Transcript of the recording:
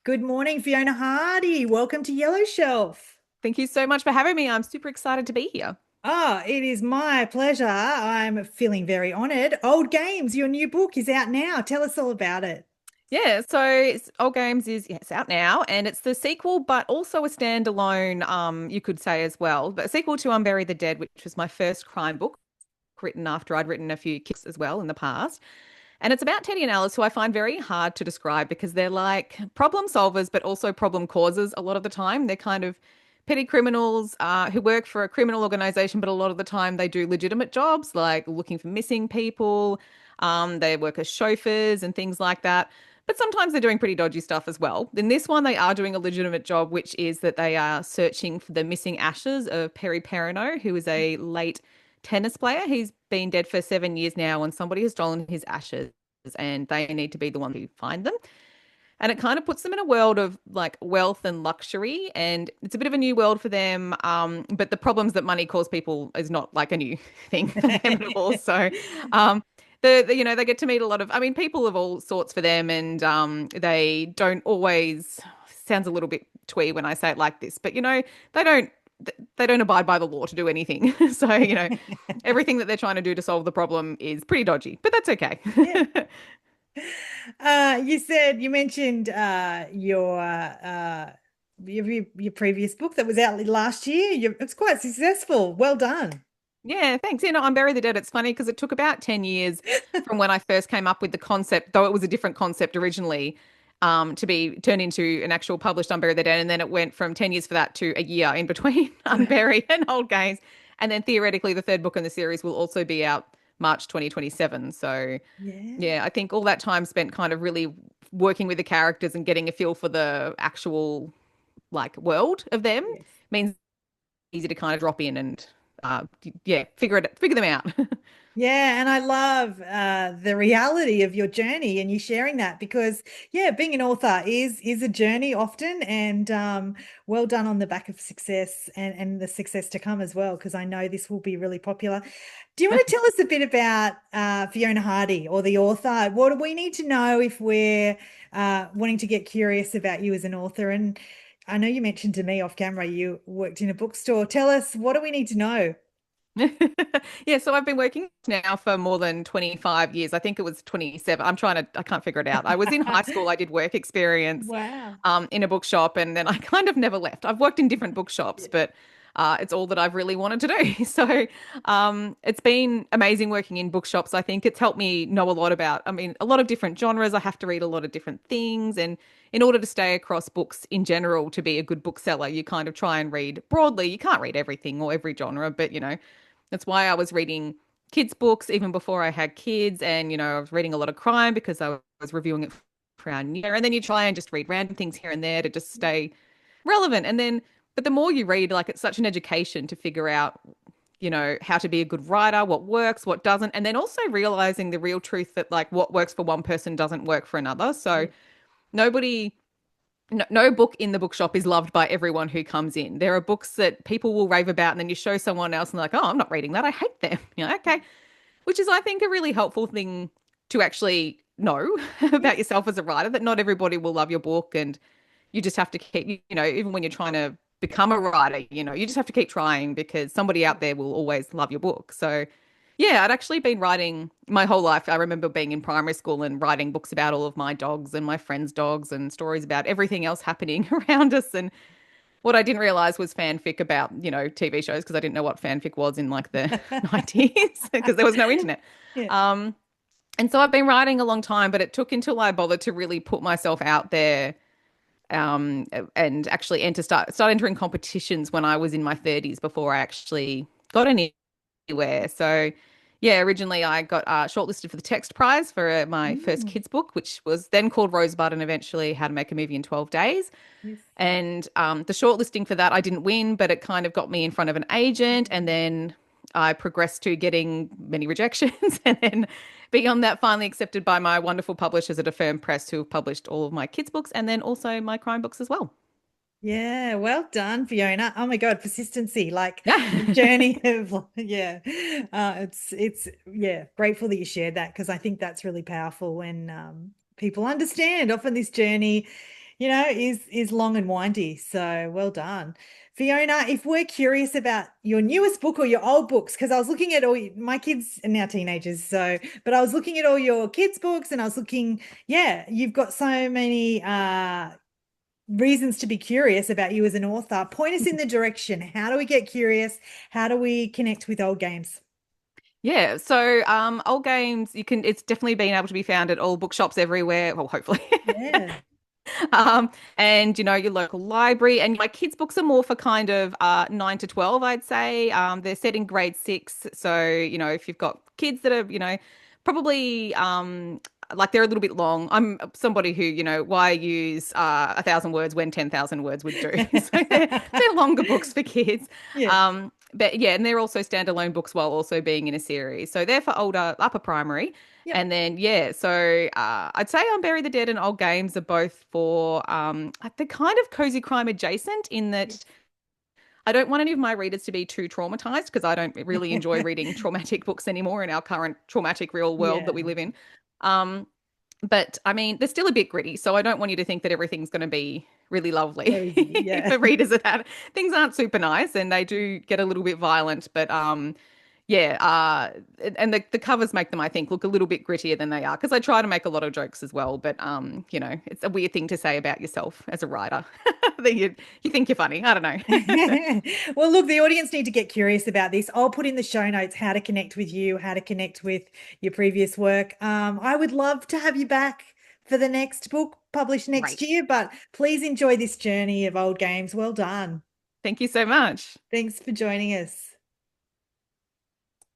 Good morning, Fiona Hardy. Welcome to Yellow Shelf. Thank you so much for having me. I'm super excited to be here. Oh, it is my pleasure. I'm feeling very honored. Old Games, your new book is out now. Tell us all about it. Yeah, so Old Games is it's out now, and it's the sequel, but also a standalone, you could say as well. But a sequel to Unbury the Dead, which was my first crime book, written after I'd written a few kicks as well in the past. And it's about Teddy and Alice, who I find very hard to describe because they're like problem solvers, but also problem causers a lot of the time. They're kind of petty criminals who work for a criminal organization, but a lot of the time they do legitimate jobs like looking for missing people. They work as chauffeurs and things like that. But sometimes they're doing pretty dodgy stuff as well. In this one, they are doing a legitimate job, which is that they are searching for the missing ashes of Perrineau, who is a late tennis player. He's been dead for 7 years now, and somebody has stolen his ashes, and they need to be the one who find them. And it kind of puts them in a world of like wealth and luxury, and it's a bit of a new world for them. But the problems that money cause people is not like a new thing for them at all. So, um, they get to meet a lot of, I mean, people of all sorts for them, and they don't always. Sounds a little bit twee when I say it like this, but they don't they don't abide by the law to do anything. So, everything that they're trying to do to solve the problem is pretty dodgy, but that's okay. Yeah. You mentioned your previous book that was out last year. It's quite successful. Well done. Yeah, thanks. I'm Bury the Dead. It's funny because it took about 10 years from when I first came up with the concept, though it was a different concept originally, to be turned into an actual published Unbury the Dead. And then it went from 10 years for that to a year in between Unbury and Old Games. And then theoretically, the third book in the series will also be out March 2027. So, Yeah. yeah, I think all that time spent kind of really working with the characters and getting a feel for the actual like world of them Yes. means easy to kind of drop in and yeah, figure them out. Yeah, and I love the reality of your journey and you sharing that because yeah, being an author is a journey often and well done on the back of success and the success to come as well because I know this will be really popular. Do you want to tell us a bit about Fiona Hardy or the author? What do we need to know if we're wanting to get curious about you as an author? And I know you mentioned to me off camera you worked in a bookstore. Tell us, what do we need to know? Yeah, so I've been working now for more than 25 years. I think it was 27. I can't figure it out. I was in high school, I did work experience Wow. in a bookshop, and then I kind of never left. I've worked in different bookshops, Yeah. but it's all that I've really wanted to do. So it's been amazing working in bookshops. I think it's helped me know a lot about, I mean, a lot of different genres. I have to read a lot of different things. And in order to stay across books in general, to be a good bookseller, you kind of try and read broadly. You can't read everything or every genre, but that's why I was reading kids' books even before I had kids. And, I was reading a lot of crime because I was reviewing it for our year. And then you try and just read random things here and there to just stay relevant. But the more you read, like it's such an education to figure out, how to be a good writer, what works, what doesn't. And then also realizing the real truth that like what works for one person doesn't work for another. So Yeah. nobody no book in the bookshop is loved by everyone who comes in. There are books that people will rave about, and then you show someone else and they're like, oh, I'm not reading that. I hate them. Okay. Which is, I think, a really helpful thing to actually know about Yes. yourself as a writer, that not everybody will love your book. And you just have to keep, even when you're trying to become a writer, you just have to keep trying because somebody out there will always love your book. So, yeah, I'd actually been writing my whole life. I remember being in primary school and writing books about all of my dogs and my friends' dogs and stories about everything else happening around us. And what I didn't realize was fanfic about, TV shows because I didn't know what fanfic was in like the 90s because there was no internet. Yeah. Um, and so I've been writing a long time, but it took until I bothered to really put myself out there and actually start entering competitions when I was in my 30s before I actually got anywhere. So, yeah, originally I got shortlisted for the text prize for my first Mm. kids book, which was then called Rosebud and eventually How to Make a Movie in 12 Days. Yes. And the shortlisting for that, I didn't win, but it kind of got me in front of an agent. And then I progressed to getting many rejections. And then beyond that, finally accepted by my wonderful publishers at a firm press who have published all of my kids' books and then also my crime books as well. Yeah, well done, Fiona. Oh my God, persistency, like the Yeah. journey of yeah. It's yeah, grateful that you shared that because I think that's really powerful when people understand often this journey is long and windy. So well done. Fiona, if we're curious about your newest book or your old books, because I was looking at my kids are now teenagers, but I was looking at all your kids' books and I was looking, yeah, you've got so many reasons to be curious about you as an author. Point us in the direction. How do we get curious? How do we connect with old games? Yeah, so old games, it's definitely been able to be found at all bookshops everywhere, well, hopefully. Yeah. And your local library. And my kids' books are more for kind of 9 to 12, I'd say. They're set in grade six. So, if you've got kids that are, probably like they're a little bit long. I'm somebody who, why use 1,000 words when 10,000 words would do. So they're longer books for kids. Yeah. But yeah, and they're also standalone books while also being in a series. So they're for older, upper primary. Yep. And then, yeah, so I'd say Unbury the Dead and Old Games are both for they're kind of cozy crime adjacent in that I don't want any of my readers to be too traumatized because I don't really enjoy reading traumatic books anymore in our current traumatic real world that we Yeah. live in. Um, but I mean, they're still a bit gritty, so I don't want you to think that everything's going to be really lovely Cozy. Yeah. for readers of that. Things aren't super nice and they do get a little bit violent, but yeah, and the covers make them, I think, look a little bit grittier than they are because I try to make a lot of jokes as well. But it's a weird thing to say about yourself as a writer that you think you're funny. I don't know. Well, look, the audience need to get curious about this. I'll put in the show notes how to connect with you, how to connect with your previous work. I would love to have you back for the next book published next Great. year, but please enjoy this journey of old games. Well done. Thank you so much. Thanks for joining us.